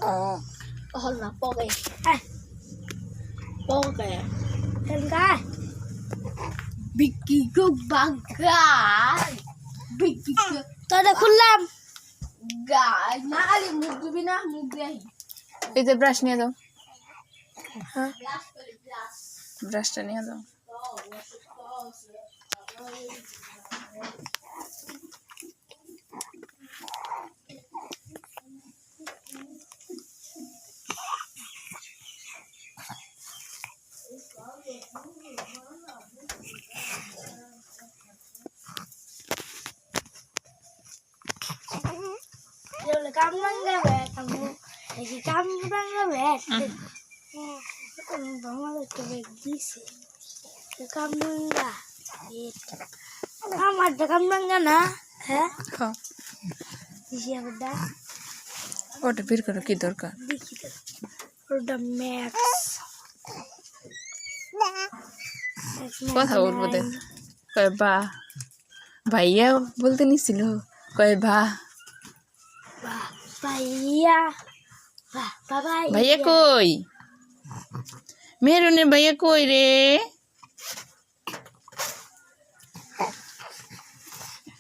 Hol na poke. Poke. Kan Bicky go bagay. Bicky go. তোরা খুললাম Guy. Na ali move dibi na move ay. এই যে brush নিয়ে যাও, হ্যাঁ ব্রাশটা নিয়ে যাও। Rồi là cắm nắng ra về thằng thì cắm nắng ra về vẫn là cái việc gì xí cái cắm nắng ra আমার তো cắm nắng ra না হ্যাঁ খাও, দিছি আবার দা ওটা বের করো, কি দরকার? দেখি তো ওটা ম্যাক্স কথা বলবো দেখ, কয় বা ভাইয়া বলতে নিছিল, কয় বা ভাইয়া বাবা ভাইয়া কই, মেহরুনের ভাইয়া কই রে?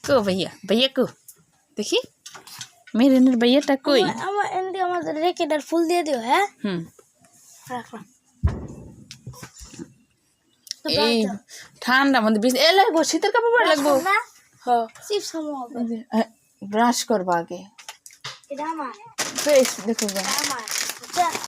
কো ভাইয়া, ভাইয়া কো দেখি, মেহরুনের ভাইয়াটা কই? আমার এন্ডি আমাদের রেকেটার ফুল দিয়ে দিও হ্যাঁ রাখলাম এই ঠান্ডা মধ্যে বেশি এ লাগবো, শীতের কাপড় পরে লাগবো। না হ্যাঁ, চিপস খামো ব্রাশ করবা আগে, এটা আমার ফেস দেখো। আমার